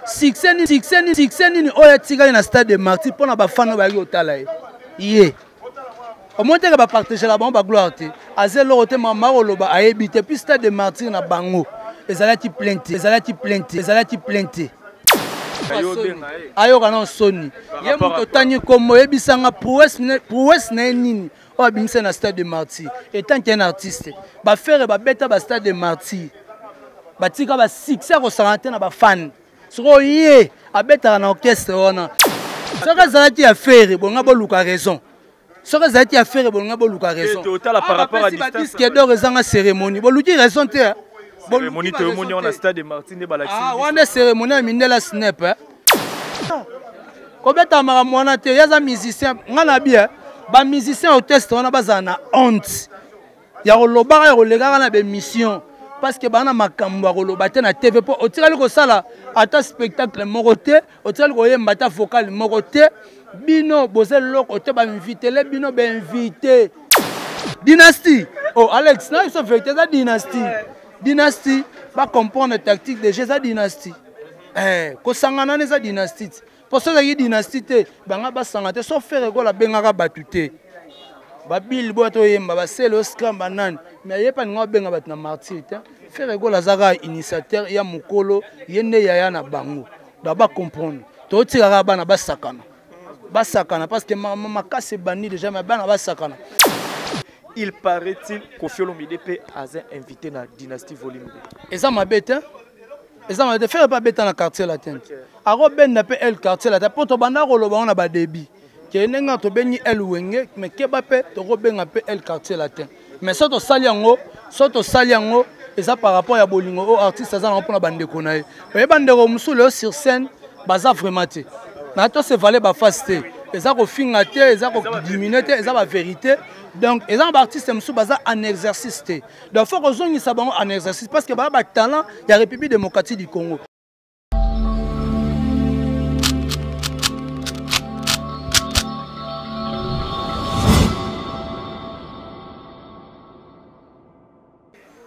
succès nini oya tika na stade de Martyr pour na ba fan ba yo tala ye au moins que ba partager la ba gloire te azelo rote mama oloba ayebite puis stade de Martyr na bango ezalaki plainte ayo kana soni ye muto tani komo yebisanga prouesse na nini o bimisa na stade de Martyr étant qu'un artiste ba faire ba beta ba stade de Martyr ba tika ba succès ko santé na ba fan soko ye abeta na orchestre wana soko zalaki affaire bonga boluka raison soko zalaki affaire bonga boluka raison par rapport à distance disque d'or ezanga cérémonie boluki raison te cérémonie te moni on a stade de Martyr ne balaxi wana cérémonie mindela snap kobeta mara mwana te yaza musicien ngana bien ba musicien au test wana bazana honte ya koloba ya kolega na be mission parce que bana makambo koloba te na TV po otikali ko sala ata spectacle moko te otikali ko yemba ta vocal moko te bino bozel loko te ba inviter les bino ba inviter dynastie oh Alex na so vérité ça dynastie ba comprendre tactique de jeu ça dynastie ko sangana ne ça dynastie pour ça que dynastie te banga ba sangate so faire ko la bengaka batute ba bill boto yemba ba selo scam banane mais yepa ngo benga bat na Martyr te faire ko la zaka initiateur ya mukolo yende yaya na bango ba comprendre to tika bana ba sakana parce que ma casse bani déjà mais bana ba sakana. Il paraît-il Koffi Olomide peut invité na dynastie volume 2 et ça ma bête eza ma de faire pas bête dans quartier latin aro ben na pe el quartier latin pour to banda ko loba on a ba débit ke nenga to beni el wenge mais ke ba pe to ko benga pe el quartier latin mais so to sali yango eza par rapport ya bolingo au artiste za na pona bande ko na e bande ko musule sur scène baza vraiment te na to se valer ba face te eza ko finga te eza ko diminuer te eza ba vérité. Donc, les artistes sont en exercice. Donc, il faut qu'ils soient en exercice parce que y a talent, il y a la République démocratique du Congo.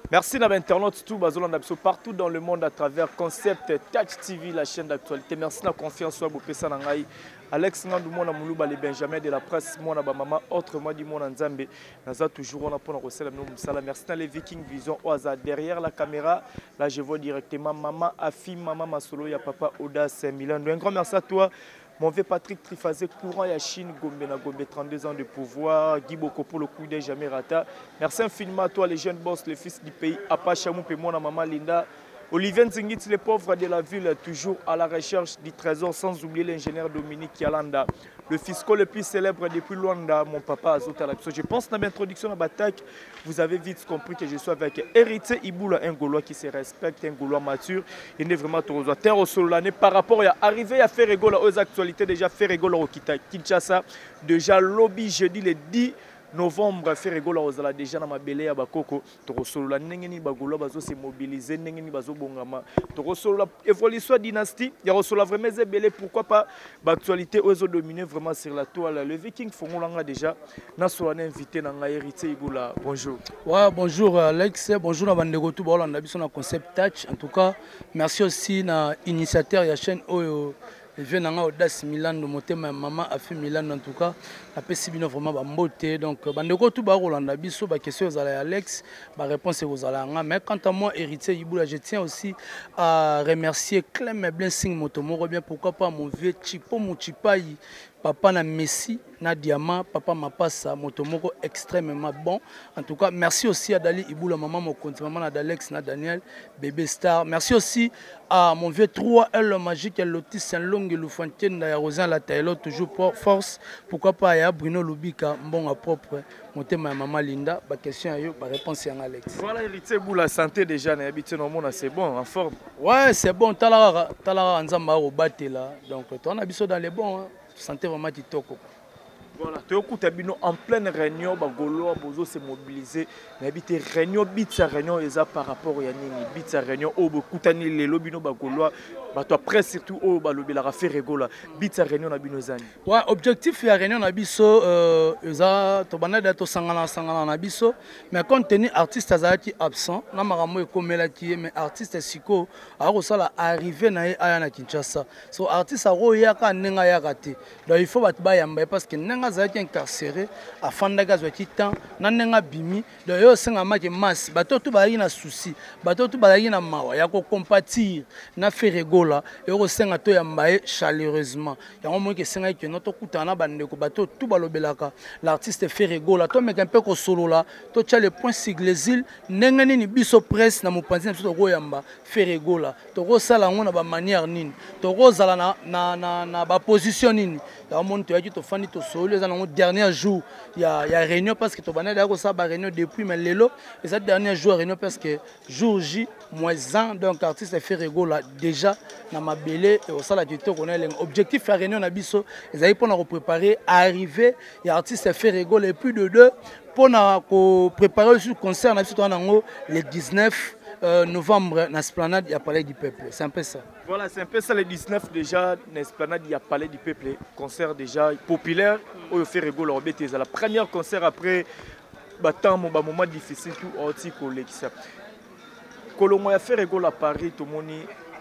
Merci à l'internaute tout partout dans le monde à travers Concept Touch TV, la chaîne d'actualité. Merci de la confiance à Bopessa Nangaï. Alex Ngandou Mona Moulouba les Benjamin de la presse Mona Maman autrement dit Mona Nzambe. Naza toujours on a pour nous Moussala. Merci à les Viking Vision au hasard derrière la caméra. Là je vois directement maman Afi, maman Masolo, ya papa Oda Saint-Milan. Un grand merci à toi. Mon vieux Patrick Trifazé, courant Yachine, Gombe, 32 ans de pouvoir, Guy Boko pour le coup des jamais rata. Merci infiniment à toi, les jeunes boss, les fils du pays, Apachamou, Pémona, Maman Linda, Olivier Nzingit, les pauvres de la ville, toujours à la recherche du trésor, sans oublier l'ingénieur Dominique Yalanda, le fisco le plus célèbre depuis Luanda, mon papa Azota Lapso. Je pense dans l'introduction à Batak, vous avez vite compris que je suis avec Héritier Iboula, un Gaulois qui se respecte, un Gaulois mature. Il est vraiment trop terre au sol l'année par rapport à arriver à faire rigoler aux actualités, déjà faire rigoler au Kinshasa, déjà lobby jeudi le 10 novembre fait rigola ozala déjà na mabele ya bakoko tokosolola ndenge ni bagolo bazo se mobiliser ndenge ni bazo bongama tokosolola évolution dynastie ya kosolola vraiment zebele pourquoi pas l'actualité ozo dominer vraiment sur la toile le Viking fongolanga déjà na solana invité na nga Héritier Iboula bonjour. Ouais, bonjour Alex, bonjour na bandeko tout bolanda biso na Concept Touch. En tout cas merci aussi na initiateur ya chaîne Oyo. Je viens d'Audace Milan, de monter ma maman a fait Milan en tout cas. Après si bien vraiment beauté donc bandeko tout barolanda biso ba question aux Alex, ba réponse aux alanga. Mais quant à moi Héritier Iboula, je tiens aussi à remercier Clem Blessing Motomoro bien pourquoi pas mon vieux Chipo Muchipai. Papa na Messi, na Diamant, papa Mapassa, Motomoko extrêmement bon. En tout cas, merci aussi à Dali Iboula, maman Mokonti, maman na Alex, na Daniel, bébé star. Merci aussi à mon vieux 3L magique, Lotis Saint-Long et Loufontaine, à Rosin la Taïlo, toujours pour force. Pourquoi pas à Bruno Lubika, bon à propre. Monter ma maman Linda, ma question à eux, ma réponse à Alex. Voilà, Héritier Iboula, santé déjà, habitué dans le monde, c'est bon, en forme. Ouais, c'est bon, Talara, Nzamba au Batela. Donc, on a besoin dans les bons. Santé vraiment kitoko. Voilà, tu es en pleine réunion, Bagolo, Bozo se mobiliser, mais habiter réunion, bitsa réunion, et ça par rapport à Yanini, bitsa réunion, au Bokoutani, les lobino Bagolo, toi après surtout au Balobi la fait rigola, bitsa réunion na binozani. Ouais, objectif ya réunion na biso, eza to banada to sangana na biso, mais compte tenu artiste azaki absent, na maramo ekomela ki, mais artiste siko, ako sala arrivé na aya na Kinshasa, so artiste aro yaka nenga yaka te, donc il faut batba yamba parce que nenga zaki incarcéré afanda gazwa kitan na nenga bimi de yo senga make masse bato tu ba na souci bato tu ba na mawa ya ko compatir na feregola yo senga to yamba chaleureusement ya mo ke senga ke noto kutana bande ko bato tu balobelaka l'artiste feregola to meka un peu ko solo la to tcha le point siglesil nenga ni biso presse na mopanzi na biso ko yamba feregola to ko sala ngona ba manière nini to ko zala na ba position nini ya mo to ya ki to fandi to solo dans le dernier jour il y a réunion parce que tu vas d'accord ça réunion depuis mais lelo et ça dernier jour réunion parce que jour J -1 donc artiste fait rigolo là déjà na mabele et au sala du to connaît l'objectif la réunion na biso ils avaient pour nous préparer arriver et artiste fait rigolo et plus de 2 pour nous préparer sur concert na biso le 19 novembre dans l'esplanade il y a Palais du Peuple, c'est un peu ça. Voilà, c'est un peu ça le 19 déjà dans l'esplanade il y a Palais du Peuple, concert déjà populaire au fait rigolo c'est la première concert après battant mon moment difficile tout orti collègue ça. Colombo a fait rigolo à Paris tout mon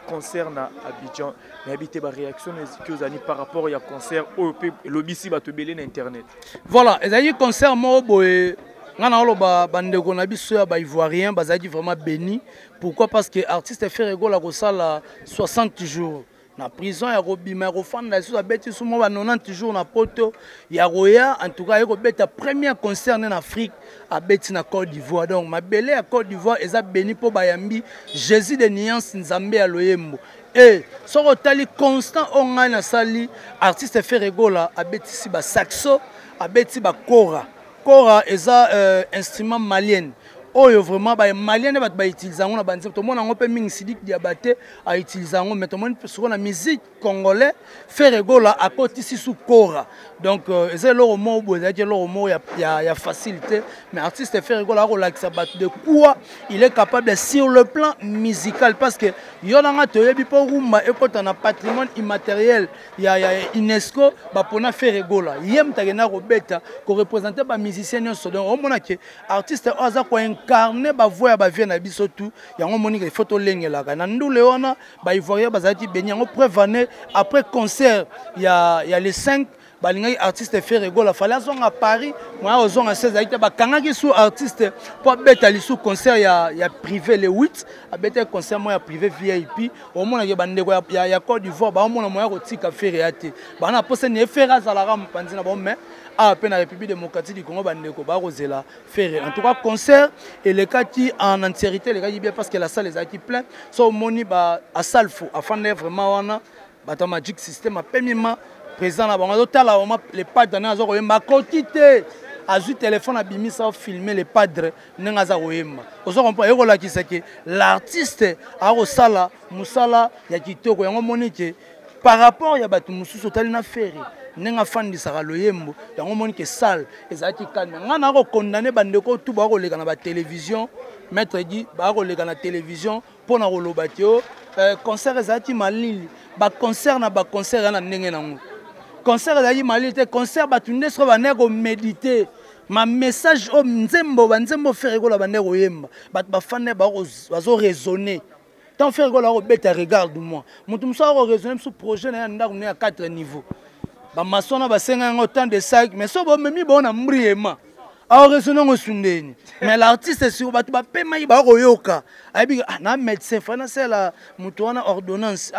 concert na Abidjan mais habité ba réaction que aux années par rapport à concert au lobby ba to belé na internet. Voilà, et d'ailleurs concert mo boy ngana oloba bandeko na biso ya ba ivoirien bazaki vraiment béni. Pourquoi? Parce que artiste fait rigolo ko sala 60 jours na prison ya robima ko fanda so beti so mo ba 90 jours na poto ya roya en tout cas ko beta premier concert en Afrique à beti na Côte d'Ivoire. Donc ma belé à Côte d'Ivoire eza béni po bayambi Jésus de Nuance Nzambe ya Loyembo. Et so tali constant on a na sali artiste fait rigolo à beti si ba saxo à beti ba kora eza instrument malien oyo vraiment ba malien ba utiliser ngo na banzi to mona ngo pe mingi sidik diabate a utiliser ngo mais to mona sur la musique congolais fait rigola à côté si sous kora donc eza lo mo bo eza lo mo ya facilité mais artiste fait rigola ko la bat de quoi il est capable sur le plan musical parce que yona nga to yebi po rumba e ko na patrimoine immatériel ya UNESCO ba pona fait rigola yem tagena ko beta ko représenter ba musicien nyonso donc on mona que artiste aza ko incarner ba voix ba vie na biso tout yango moni ke photo lengelaka na ndule wana ba ivoirien bazati beni yango preuve après concert il y a les 5 balingai artiste fait rigolo fallait à Paris moi aux on a 16 aïta ba kangaki sous artiste pour beta li sous concert ya privé le 8 a beta concert moi ya privé VIP au moins ya bandeko ya Côte d'Ivoire ba mona moya ko tika faire yate ba na poser ne faire za la ram panzi na bon mais à peine la République démocratique du Congo bandeko ba rozela faire en tout cas concert et les cas qui en entièreté les gars bien parce que la salle les a qui plein so moni ba à salle fou afin de vraiment wana ba ta magic system a premièrement président na bango tala les padres na zo koyemba kotité azu téléphone abimi ça filmer les padres nenga za koyemba ozo comprendre eko la kiseke l'artiste a osala musala ya kitoko yango monike par rapport ya batu mususu tali na ferry nenga fandi saka loyembo yango monike salle ezaki calme ngana ko condamner bandeko tout ba ko leka na ba télévision maître dit ba ko leka na télévision pona ko lobatio concert ezaki malili ba concert na ba concert na ndenge nango concert ezali malite concert batunde so baneko méditer ma message o nzembo banzembo faire ko la baneko yemba bat ba fane ba bazo raisonner tant faire ko la ko beta regarde moi mutu musa ko raisonner sur projet na ndako ne à 4 niveaux ba masona ba senga autant de sac mais so bo memi bona mbriema a raisonner ngo sundeni mais l'artiste sur bat ba pema ba ko yoka ayebi na médecin fana sela mutu wana ordonnance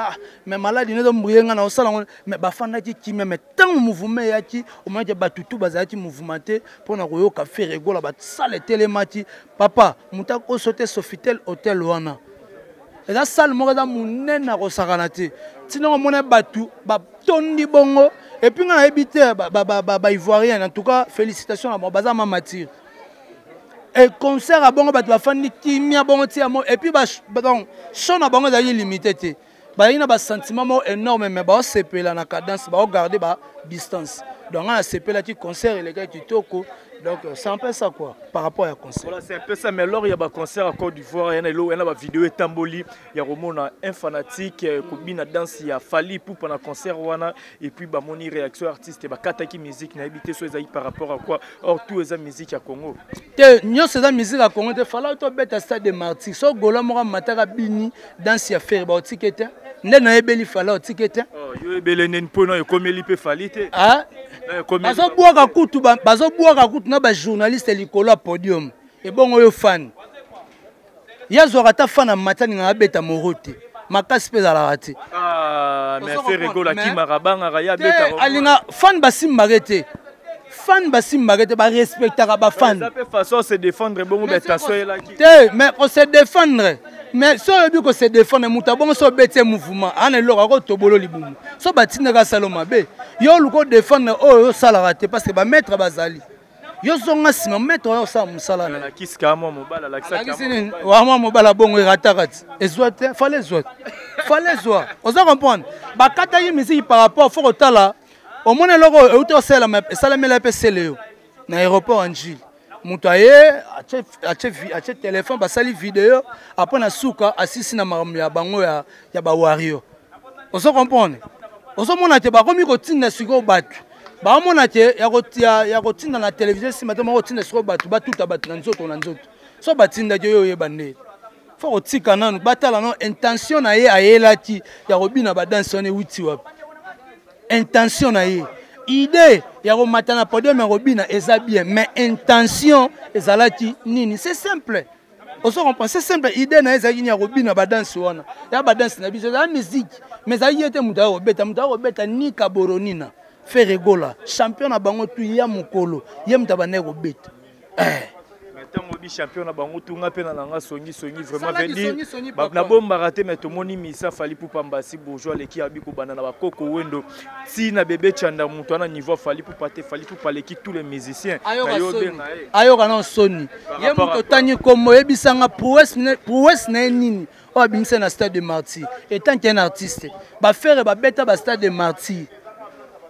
mais maladie ne do mbrienga na osala mais ba fanda ki kimia mais tant mouvement yaki au moins ba tutu bazaki mouvementé pour na ko yoka faire rigola ba sale télémati papa muta ko sauter Sofitel hôtel wana et la salle mo da munena ko sakanate sinon mon batu ba tondi bongo et puis on a habité ba ivoirien en tout cas félicitations à mon bazama matir et concert à bongo batu ba fandi kimia bongo ti amo et puis ba donc son na bongo dali limité te ba ina ba sentiment mo énorme mais ba sepela na cadence ba garder ba distance donc on a sepelé qui concert les gars qui toko. Donc c'est un peu ça quoi par rapport à concert. Voilà, c'est un peu ça, mais alors il y a un concert à Côte d'Ivoire, il y a une vidéo et tamboli, il y a un fanatique qui a danse, il y a Fali pour un concert et puis bah mon réaction artiste et bah kataki musique n'a habité sur les par rapport à quoi. Or tout est musique à Congo. Que nous c'est la musique à Congo, il fallait to bête stade de Martyrs. So gola mora mataka bini danse ya faire ba tikete. Ne na ebeli fallait tikete. Oh, yo ebele nen po na comme li pe falite. Ah bazo boaka kutu na ba journaliste likolo à podium et bon oyo fan yazo rata fan matani na beta morote makasi peza la raté ah mais fait rigola ki marabanga ya beta alinga fan basim marete fan basim marete ba respectera ba fan ça peut façon se défendre bon beta soyela ki mais on se défendre mais so yebi ko se défendre muta bon so bete mouvement ana loka ko tobolo libumu so batinga ka saloma be yo luko défendre oyo sala raté parce que ba maître bazali yo zonga sima maître oyo sa musala na kiska mo mobala la kisa kama wa mo mobala bongo ratakati ezwate fallait zwa oza comprendre ba kata yi musique par rapport faut otala au moins loko euto sala salamela pe seleo na aéroport en Gilles Moutaye a téléphone basali vidéo après na suka asisi na makambo ya bango ya ba wario ozo comprendre ozo mona te ba komi ko tinda siko batu ba mona te ya ko tinda na télévision si matama ko tinda siko batu batuta batu na nzoto so batinda yo yebande faut otika nanu batala no intention na ye ayelaki ya kobina ba danse on wuti wapi intention na ye idée ya komatana podium ya kobina eza bien mais intention ezalaki nini c'est simple oso comprend c'est simple idée na ezalaki ya kobina ba danse wana ya ba danse na biso la musique mais ça y était muta robeta ni kaboronina fait rigola champion na bango tu ya mokolo ye muta bane robeta Tango bi champion na bango tunga pe na nanga songi vraiment veut dire na bomba raté mais to moni misa fali pour pambasi bourgeois leki abi ko banana ba koko wendo si na bébé chanda muto na niveau fali pour pate fali pour parler qui tous les musiciens ayo kana soni ye muto tani komo ebisanga prouesse na nini o abimisa na stade de Martyrs étant qu'un artiste ba faire ba beta ba stade de Martyrs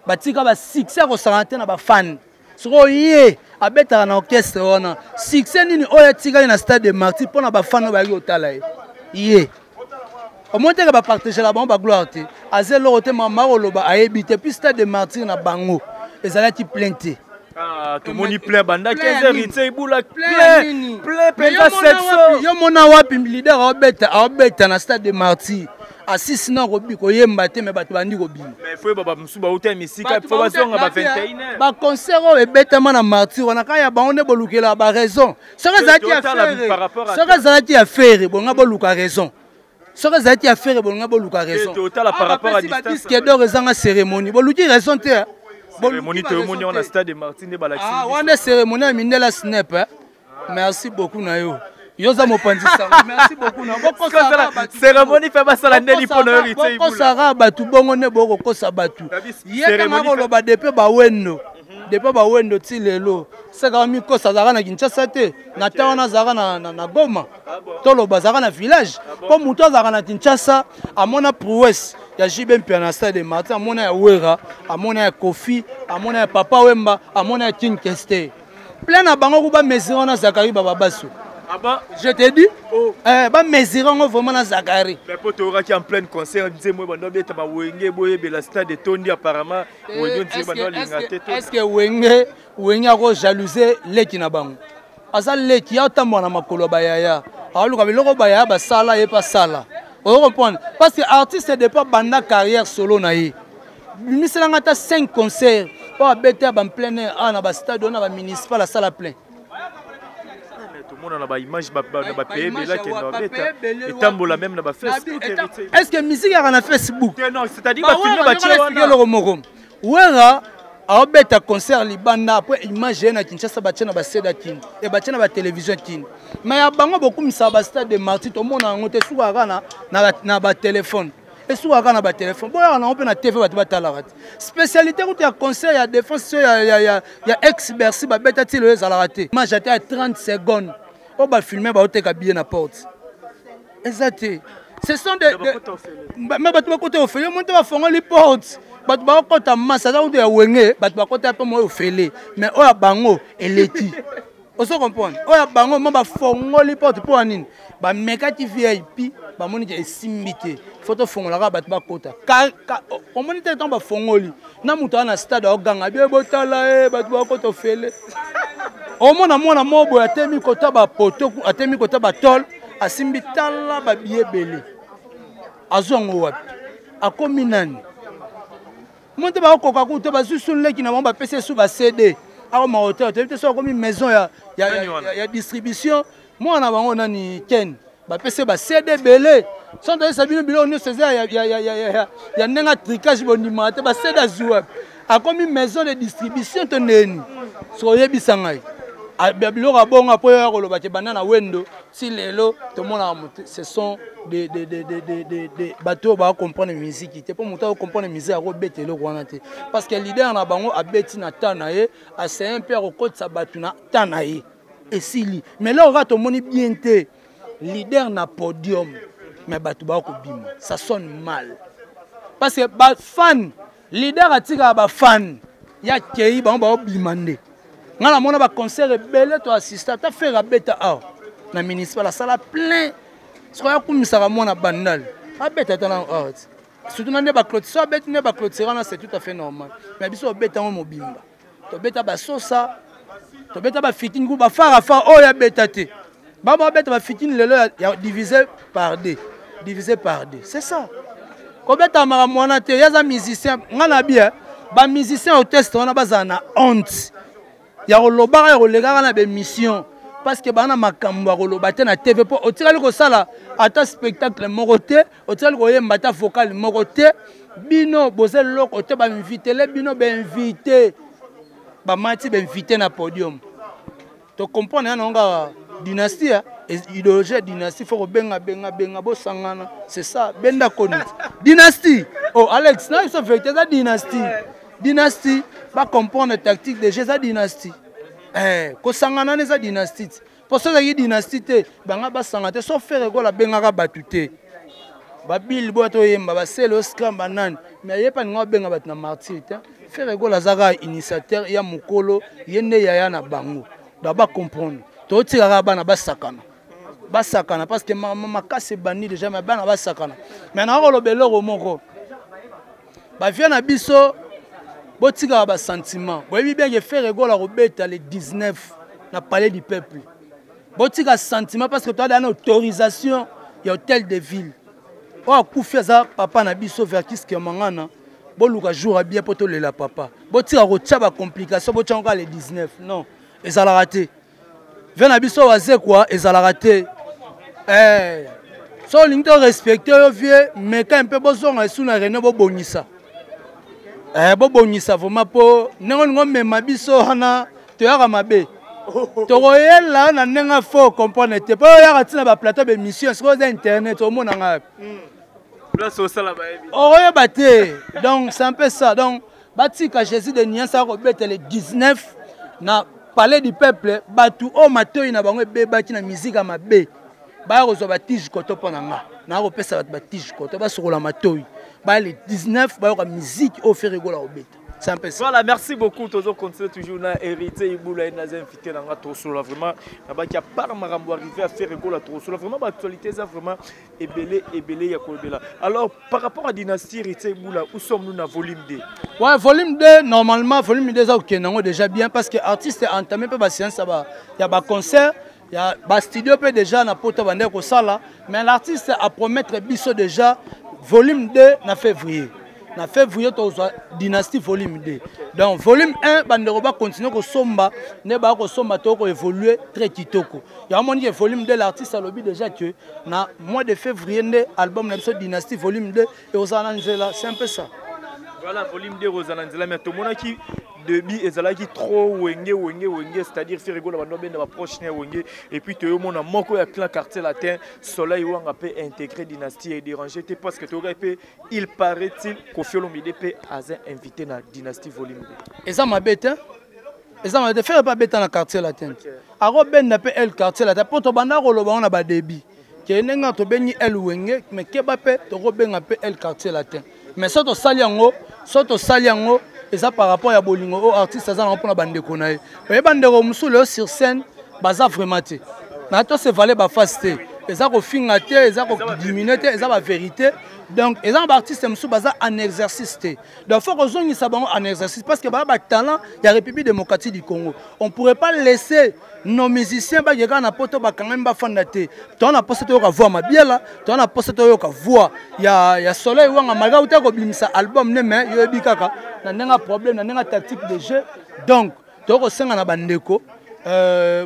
ba tika ba succès ko santé na ba fan soko ye abeta na orchestre wana succès nini oya tika na stade de Martyrs pona ba fan ba yotala ye au moins que ba partager la ba gloire te azelo te mama oloba ayebite puis stade de Martyrs na bango ezalaki plainte ah tout moni plein banda 15h ritse ibula plein penda 700 yo mona wapi leader obeta na stade de Martyrs assis na robi ko yemba te me bato bandi ko bima mais faut baba musuba uta misika faut bazonga ba 21h ba concert o ebetama na Martyrs wana kaya ba onde bolukela ba raison soko zaki a faire bonga boluka raison soko zaki a faire bonga boluka raison total par rapport à distance disque d'or ezanga cérémonie boluki raison te cérémonie on a stade de Martyrs ne balaxi ah wana cérémonie ya mindela snap merci beaucoup na yo yoza mopandisa merci beaucoup na boko cérémonie fait basala ndeli pono hérité ibula sara batu bongo ne boko kosa batu yeka ngoloba depuis ba wendo ti lelo saka mi kosa zaka na Kinshasa te na tawana zaka na Goma toloba zaka na village po muto zaka na Kinshasa amona prouesse ya JB Mpia na stade de Martyrs amona ya Wera amona ya Kofi amona ya Papa Wemba amona ya King Keste plein na bango ko ba mesure na Zakari bababaso. Ah bah, je te dis, bah mesurer vraiment na Zakari. Mais pour toi qui en plein concert, disait moi bando beta ba wenge boye be la stade de Tondi apparemment, est-ce que wenge ko jalouser leki na bango. Asa leki ya tambo na makolo bayaya. Aluka biloko bayaya ba sala et pas sala. On comprend parce que artiste de pas banda carrière solo na yi. Misela ngata 5 concerts, pas beta ba plein air na ba stade na ba municipal la salle plein. On a image ba pays là qui est tambola même na ba Facebook. Est-ce que musique a na Facebook? Non, c'est-à-dire ba filmer ba tchewana. Wera a beta concert libanda après image na Kinshasa ba tchena ba seda kin et ba tchena ba télévision kin. Mais ya bango beaucoup misa ba stade de Martyrs to mona ngote suka kana na ba téléphone. Et suka kana ba téléphone. Boya na on peut na TV ba batala rat. Spécialité où ya concert ya défense ya ex Bercy ba beta ti le za raté. Image à 30 secondes. On va filmer, on va bien la porte. Exact. Ce sont des. Mais tu vas côté au fait, on va faire les portes. bato bakota masa za uto ya wenge bato bakota pe mo ofele mais oya bango eleti oso comprendre oya bango mo ba fongoli porte pour anine ba mekati VIP ba moni ke esimbité photo fongola ka bato bakota o moni te ton ba fongoli na muto na stade oganga bien botala bato bakota ofele o mona mobo atemi kota ba poto atemi kota ba tol asimbi tala ba biebele azongo wapi akomi nani monte ba koka ku te ba susunleki na ba PC sous ba CD ako ma hotel te so komi maison ya distribution moi na bango nani Ken ba PC ba CD belé sont de sabino bilo no César ya nenga tricage bonima te ba CD azua akomi maison de distribution to neni so yebisangai Abilo bon après koloba ke banana wendo si lelo tout le monde ce sont des bateaux ba comprendre musique te pour monter comprendre musique à robete le wana te parce que leader na bango abeti na tanaye a c'est un peu au côté sa batuna tanaye et sili mais là on va tout moni bien te leader na podium mais batu ba ko bima ça sonne mal parce que ba fan leader atika ba fan ya kei ba bimande ngala mona ba concert belé to assistant ta faire beta a na municipal la salle plein so ya kumisaka mona bandal a beta ta na art surtout na ne ba clôture so beta ne ba clôture na c'est tout à fait normal mais biso beta mo mobimba to beta ba sosa to beta ba fitine ku ba fara fa o ya beta te ba beta ba fitine lelo ya divisé par deux c'est ça ko beta mara mona te ya za musicien ngana bien ba musicien au test on a bazana honte ya kolobaka ya kolegaka na bémission parce que bana makambo ya koloba te na TV po otikali kosala ata spectacle moko te otikali koyemba ata vocal moko te bino boze loko te bainvite le bino bainvite bamati bainvite na podium to comprendre yana nga dynastie idéologie dynastie faut benga bosangana c'est ça benda koni dynastie oh Alex na iso vérité ça dynastie va comprendre la tactique de Jésus dynastie. Ko sangana neza dynastie. Pour ça que dynastie te banga ba sangate so faire ko la benga batute. Ba bil boto yemba ba selo scram banan mais yepa ngo benga bat na martyr te. Faire ko la zaga initiateur ya mukolo yende ya na bango. Da ba comprendre. To tiraka bana ba sakana. Ba sakana parce que mama kase bani déjà mais bana ba sakana. Mais na ko lo beloko moko. Ba vient na biso botika ba sentiment boyebi bien que faire rigolo robeta le 19 na palais du peuple botika sentiment parce que tu as une autorisation ya hôtel de ville o kufi za papa na biso vertis ke mangana boluka jour bien poto le la papa botika ko tia ba complication botika le 19 non ezala raté vient na biso waze quoi ezala raté so lingi to respecter yo vieux mais quand un peu bozonga suna rene bobongisa bobongisa vraiment po nengo mema biso hana to yaka mabe to koyela na nenga fo comprendre te po yaka tina ba plateau be mission sur internet au mona nga là so sala ba ebi oye baté donc c'est un peu ça donc batika Jésus de Niansa ko bete le 19 na palais du peuple batu o matoyi na bango be baki na musique mabe ba ko zo batije ko to pona nga na ko pesa bat batije ko to ba sokola matoyi. Les 19 la musique au fait rigoler au bête. C'est un peu ça. Voilà, merci beaucoup. Toujours continuer toujours na hérité Iboula na invité na Tosolo vraiment na qui a pas marambo arrivé à faire rigoler Tosolo vraiment actualité ça vraiment ébélé ya kolbela. Alors par rapport à dynastie hérité Iboula où sommes-nous na volume 2? Ouais, volume 2 normalement volume 2 ça OK nango déjà bien parce que artiste entamé pas séance ça va il y a ba concert il y a ba studio peut déjà na poto bande ko sala mais l'artiste a promettre biso déjà volume 2 na février. Na février, tu as dynastie volume 2. Donc, volume 1, on va continuer à somba, ne va pas somba, tu vas évoluer très kitoko. Il y a un moment que volume 2, l'artiste a lobby déjà que, na mois de février, l'album dynastie volume 2, et aux Anangela, c'est un peu ça. Voilà, volume 2, aux Anangela, mais tout le monde qui début ezalaki trop wenge c'est-à-dire faire rigoler bando ben proche ne wenge et puis tu mona moko ya clan quartier latin soleil wanga peut intégrer dynastie et déranger parce que tu aurais pu il paraît-il Koffi Olomide peut as invité na dynastie volume 2 eza mabete eza mabete faire pas bête na quartier latin aro ben na pe el quartier latin pour to banda ko loba na ba débit ke nenga to beni el wenge mais ke ba pe to ko benga pe el quartier latin mais ça to sali yango soto sali yango eza par rapport ya bolingo o artiste aza nango mpona bandeko na ye oye bandeko mosusu leo sur scène baza vraiment te na to se vale bafase te eza kofinga te eza kodimine te eza bavérité donc eza na baartiste mosusu baza en exercice te donc faut kozongisa bango en exercice parce que baa batalent ya République démocratique du Congo on pourrait pas laisser nos musiciens bakeka na poto bakangami bafanda te tona posa toyoka voix mabiela tona posa toyoka voix ya soleil wanga malgré uta kobimisa album ne mais yoyebi kaka na ndenga problème na ndenga tactique de jeu donc tokosenga na bandeko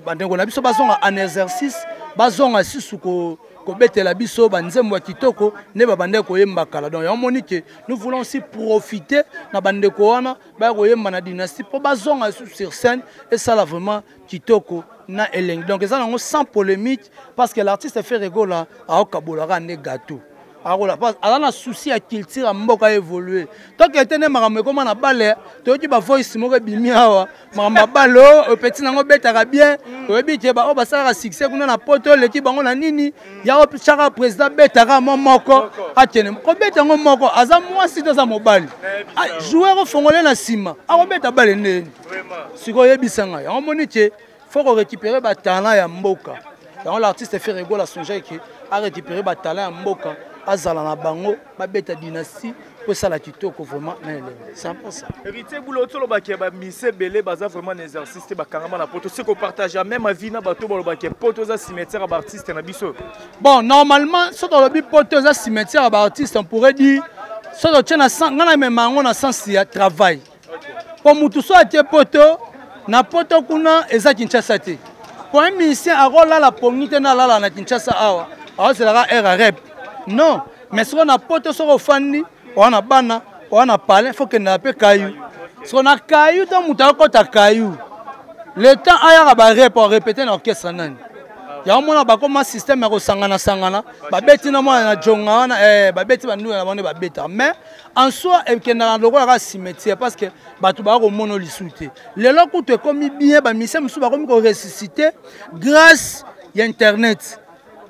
bandeko na biso bazonga en exercice bazonga sisuko kobetela biso banzembo ya kitoko ne babandeko koyemba kala donc ya moni que nous voulons aussi profiter na bandeko wana ba koyemba na dynastie pour bazonga sur scène et ça là vraiment kitoko na eleng donc ça nango sans polémique parce que l'artiste fait rigola a okabolaka ne gâteau arola parce alana souci ya culture ya mboka évoluer donc etene makambo ekoma na bale toyoki ba voice moko bimi awa makambo balo petit nango betaka bien oyebi ke ba o basalaka succès kuna na poto leki bango na nini ya o chaka président betaka moko atene ko betango moko aza mwasi to za mobali joueur ofongole na sima ako beta bale neni siko yebisanga ya moni ke faut récupérer ba talent ya mboka donc l'artiste fait rigoler songer que a récupérer ba talent ya mboka azala na bango babeta dynastie pour ça la kitoko vraiment na ele c'est un peu ça héritier boulot tolo bakia ba mise belé baza vraiment un exercice te bakangama na poto c'est qu'on partage même ma vie na bato bolo bakia poto za cimetière ba artiste na biso bon normalement so dans le bi poto za cimetière ba artiste on pourrait dire so do tena ngana même mango na sens ya travail pour mutu so atie poto na poto kuna eza Kinshasa te pour un musicien a rola la pomite na la na Kinshasa awa awa c'est la rap non mais si on a poto sur ofandi on a bana on a parlé faut que na pe caillou si on a caillou to muta ko ta caillou le temps aya ba rap pour répéter na orchestre nani ya mona ba comme système ko sangana ba beti na mona na jonga na ba beti ba ndu na bone ba beta mais en soi e ke na lokola ka cimetière parce que batu ba ko mono lisuté le loko te comme bien ba mise musu ba comme ko ressusciter grâce à internet.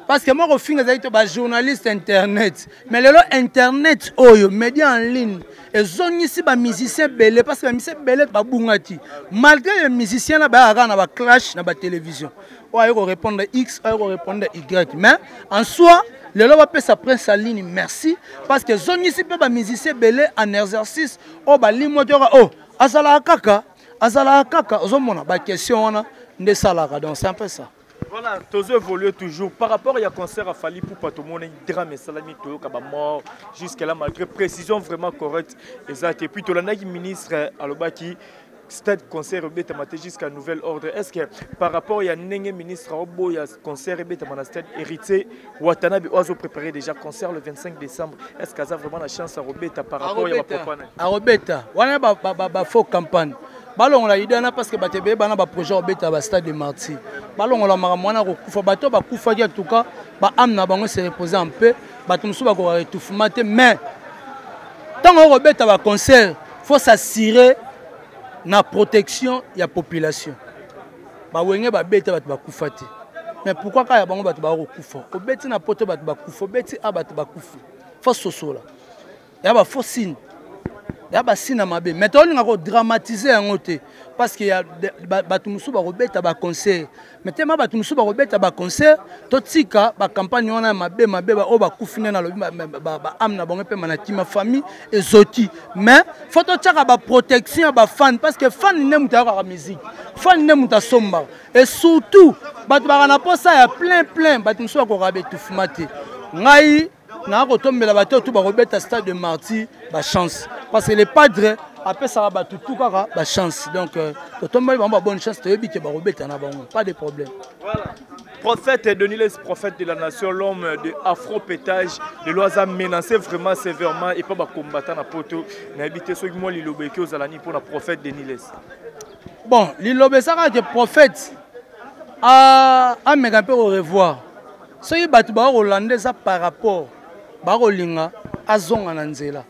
Parce que moi, je suis un journaliste internet. Mais le internet, médias en ligne, et sont ici des musiciens belés parce que les musiciens belés sont bungati. Malgré les musiciens, il y a un clash dans la télévision. Il y a répondre X, il y a répondre Y. Mais en soi, le lot va sa presse en ligne, merci. Parce que sont ici des musiciens belés en exercice. Oh, bah, azala kaka, la question, de salaka. Donc, c'est un peu ça. Voilà, tous évoluent toujours. Par rapport à un concert à Fali pour pas tout le monde, un drame et salami, tout le mort, jusqu'à là, malgré précision vraiment correcte. Et puis, tout le ministre Alobaki, stade concert jusqu'à nouvel ordre. Est-ce que par rapport à un ministre Obo, il y a concert dans stade hérité, Watanabe Oazo préparé déjà concert le 25 décembre. Est-ce qu'il y a vraiment la chance à Robeta par rapport à Robeta? À Robeta, on a faux campagne. Balon la idée parce que batebe bana ba projet obeta ba stade de Martyr. Balon la maramwana ko kufa bato ba kufa en tout cas ba amna bango se reposer un peu bato musu ba ko étouffement mais tant on obeta ba concert faut s'assurer na protection ya population. Ba wenge ba beta bato ba kufa te. Mais pourquoi ka ya bango bato ba ko kufa? Obeti na poto bato ba kufa, obeti a bato ba kufa. Faut sosola. Ya ba faut signe. Il y a des signes mabe. Mais on a dramatisé un côté parce qu'il y a des batumusu ba robeta ba concert. Mais tellement batumusu ba robeta ba concert, totika ba campagne on a mabe ba o ba kufine na lobi ba amna bango pe manaki ma famille et zoti. Mais faut totika ba protection ba fan parce que fan ne muta ka musique. Fan ne muta somba et surtout batu ba na posa ya plein batumusu ba ko rabe tufumate. Ngai na ko tombela bato tout ba robeta stade de Martyr ba chance. Parce que les padres, après ça va tout kaka, bah chance. Donc, tomber bonne chance, pas de problème. Voilà. Prophète Denis, prophète de la nation, l'homme de Afro-pétage, de l'oiseau menacé vraiment sévèrement et pas combattant à poto. Mais habité ceux qui m'ont l'ilobéki aux alani pour le prophète Denis. Bon, l'ilobé ça que prophète a un peu au revoir. Ce qui est hollandais ça par rapport à Linga à Zongananzela.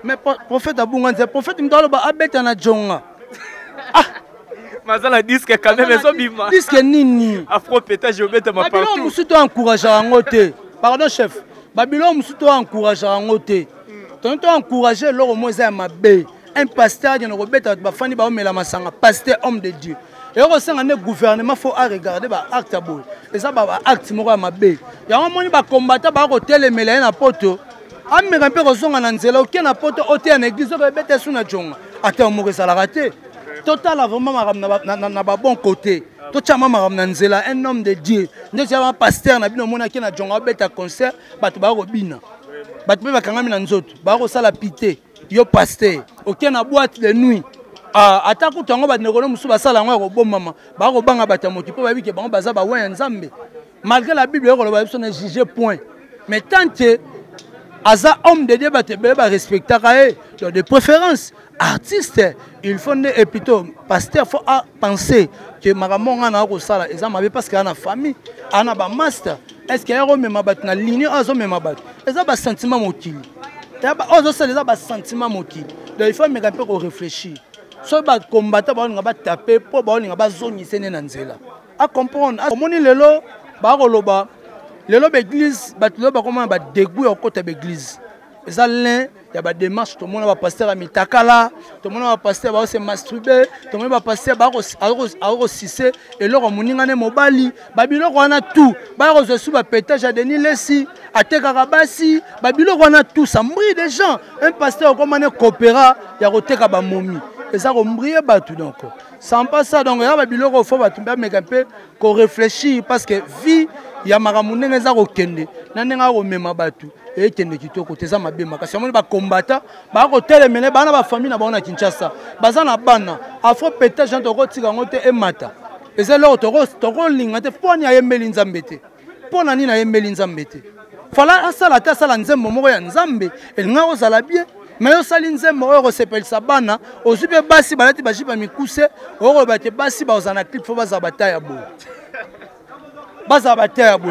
Mais prophète Abunganzela, prophète Mdaloba abeta na jonga. Ah, mazala disque quand même les hommes. Disque nini? Afro-pétage je beta ma partout. Babylone musuto encourage à ngote. Pardon chef. Babylone musuto encourage à ngote. tonto encourager l'or moins à ma bé un pasteur qui ne rebête ba fani ba omela masanga pasteur homme de Dieu et au sein de gouvernement faut regarder ba acte boy et ça ba acte moko ma bé ya moni ba combattant ba hotel emela na poto ameka mpe kozonga na nzela oke na poto ote na église obebete suna jonga ata moko ezala raté total vraiment na ba bon côté to chama maram na nzela un homme de Dieu ndeti ya pasteur na bino mona ke na jonga obeta concert bato ba robina bato be bakangami na nzoto ba ko sala pité yo pasteur oke na boîte de nuit ata kutango bato nekono musu basala ngo ko bomama ba ko banga bato moki po ba bike bango baza ba wa nzambe malgré la Bible ko loba biso na juger point mais tant que Aza homme de Dieu va respecter de préférence artiste il faut et plutôt pasteur faut penser que maramon ana ko sala eza mabe parce que ana famille ana ba master est-ce que yaro mema bat na ligne azo mema bat eza ba sentiment mokili ta ba ozo sala eza ba sentiment mokili donc il faut me un peu réfléchir so ba combattre ba nga ba taper po ba nga ba zongisa ne na nzela a comprendre omoni lelo ba ko loba lelo l'église batulo ba comment ba dégoût au côté de l'église eza l'un ya ba démarche tout monde va pasteur à mitakala tout monde va pasteur ba se masturber tout monde va pasteur ba ro sisé et leur moninga ne mobali ba biloko wana tout ba ro sous ba pétage à Denis Lesi à Tekarabasi ba biloko wana tout ça mbri des gens un pasteur comment ne coopéra ya roteka ba momi eza ko mbrier ba tout donc sans pas ça donc ya ba biloko faut ba tumba mais un peu ko réfléchir parce que vie ya maramunenge za ko kende na nenga ko mema batu e kende kitoko teza mabema kasi amoni ba combattant ba ko telemene bana ba famille na ba na Kinshasa baza na bana afro pétage gens to ko tika ngote e mata eza lo to ko linga te poni ya yembeli nzambe te pona ni na yembeli nzambe te fala asala ta sala nzembo moko ya nzambe elinga ko sala bien mais yo sali nzembo ko sepelisa bana ozupe basi balati ba jipa mikuse oko bate basi ba ozana clip fo baza bataya bo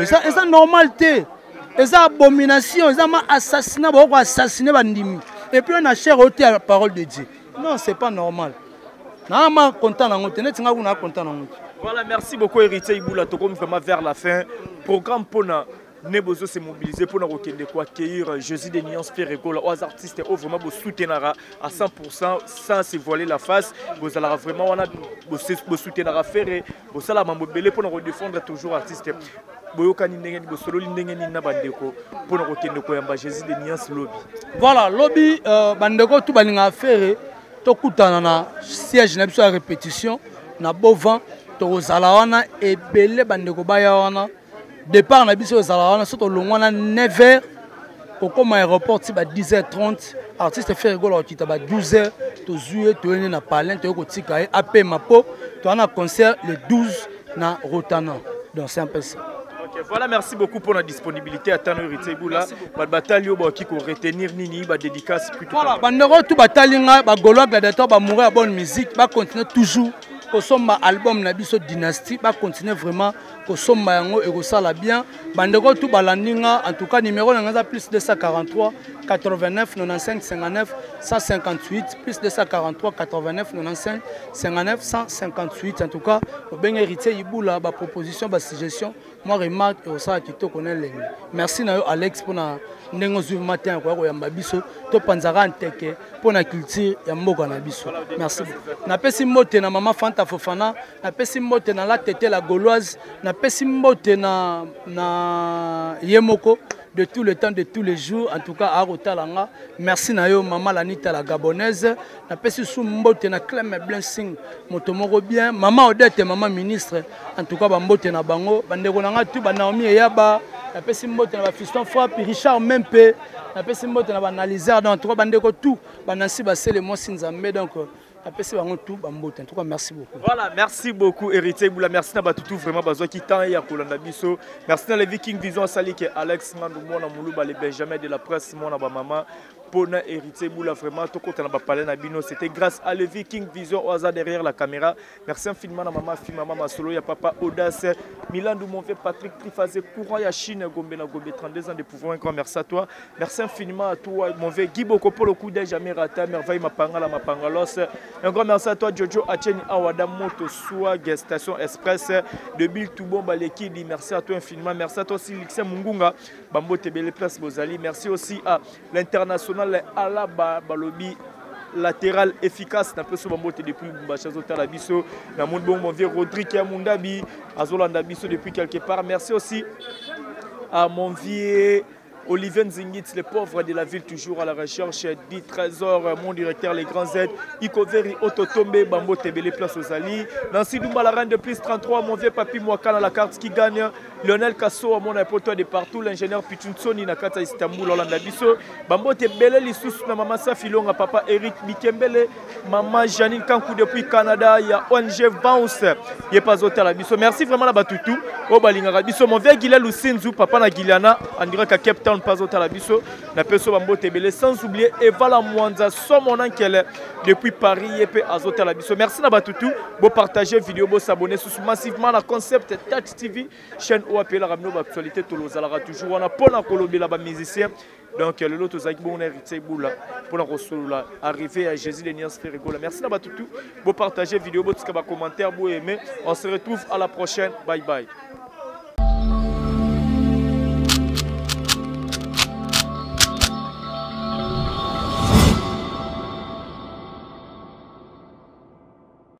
c'est normal c'est abomination c'est assassinat pour assassiner bandimi et puis on a cher ôté la parole de Dieu non c'est pas normal na ma content na ngote netinga kuna content na ngote. Voilà, merci beaucoup Héritier Iboula to comme vraiment vers la fin programme pona Nebozo se mobiliser pour nous accueillir Jésus des nuances Ferrego aux artistes au vraiment vous soutenir à 100% sans se voiler la face vous allez vraiment on a vous soutenir à faire vous allez m'embellir pour nous défendre toujours artistes boyokani ndenge bo solo ndenge ni na bandeko pour nous akende ko yamba Jésus des nuances lobby voilà lobby bandeko tout balinga faire to kutana na siège na biso à répétition na Bovan to zala wana ebele bandeko baya wana départ na biso ezala wana soto longwana 9h kokoma aéroport ti ba 10h30 artiste Ferrego la kita ba 12h to zuye to ene na palin to ko tika AP mapo to ana concert le 12 na Rotana donc c'est un peu ça. Okay, voilà, merci beaucoup pour la disponibilité à Tano Héritier Iboula ba batalio ba ki ko retenir nini ba dédicace plutôt voilà bandeko tout batalinga ba golo gladiateur ba mourir à bonne musique ba continuer toujours kosomba album na biso dynastie ba continuer vraiment kosomba yango et kosala bien bandeko tout balandinga en tout cas numéro na ngaza plus 243 89 95 59 158 plus 243 89 95 59 158 en tout cas au ben Héritier Iboula ba proposition ba suggestion moi remarque et ça qui to connaît lengi merci na yo Alex pour na ndengo zu matin ko yamba biso to panzara nteke pour na culture ya mboka na biso merci na pesi mbote na mama Fanta Fofana na pesi mbote na la tete la gauloise na pesi mbote na yemoko de tout le temps de tous les jours en tout cas à Rotalanga merci na yo maman Lanita la gabonaise na pesi sou mbote na Clem Blessing motomoko bien maman Odette maman ministre en tout cas ba mbote na bango bandeko na nga tu ba Naomi Eyaba na pesi mbote na ba fiston Frappe Richard Mempe na pesi mbote na ba analyser donc en tout cas bandeko tout ba Nancy Basele mo Sinzambe donc tout en tout cas merci beaucoup. Voilà, merci beaucoup Héritier Iboula, merci na batutu vraiment bazo qui tant ya kolanda biso. Merci na les Viking Vision sali que Alex Ngandou mona muluba les Benjamin de la presse mona ba maman pona Héritier Iboula vraiment to kota na ba parler na bino c'était grâce à les Viking Vision au hasard derrière la caméra. Merci infiniment na maman fi maman Masolo ya papa Audace Milandou mon frère Patrick Trifazé courant ya Chine Gombe na Gombe 32 ans de pouvoir encore merci à toi. Merci infiniment à toi mon frère Guy Boko pour le coup d'un jamais raté merveille mapanga la mapangalos. Un grand merci à toi Jojo Acheni Awada Moto Soa Station Express de Bill Toubon Balekidi. Merci à toi infiniment. Merci à toi aussi Lixen Mungunga Bambo Tebele Place Bozali. Merci aussi à l'international international Alaba Balobi latéral efficace na peso bambote depuis Bachazo Talabiso na monde bon mon vieux Rodrigue Amundabi Azolanda Biso depuis quelque part. Merci aussi à mon vieux Olivier Nzingit, le pauvre de la ville, toujours à la recherche du trésor, mon directeur, les grands aides, Ikoveri, Ototombe, Bambo Tebele, place aux Ali, Nancy Dumba, la reine de plus 33, mon vieux papi Mouakana, la carte qui gagne, Lionel Kasso, à mon apotoir de partout, l'ingénieur Pichunsoni, Nakata Istanbul, Hollande Biso, Bambo Tebele, Lissous, Maman Safilonga, papa Eric Mikembele, maman Janine Kankou depuis Canada, il y a ONG Bounce, il n'y a pas autre à la Biso. Merci vraiment la Batoutou, au Balinga Biso, mon vieux Gila Lucinzu, papa na Giliana, en direct à Cape Town. Pas au Talabiso, na peso bambo tebele, sans oublier Eva la Mwanza, son mon enquête depuis Paris et puis Azo Talabiso. Merci na Batoutou, beau partager vidéo, beau s'abonner massivement à Concept Touch TV, chaîne OAP la rameno actualité Toulouse, alors toujours on a pour la Colombie là-bas musicien. Donc le lot aux aïbons on hérité boula pour la Rossoula arriver à Jésus de Nias Ferrigola. Merci na Batoutou, beau partager vidéo, beau commentaire, beau aimer. On se retrouve à la prochaine. Bye bye.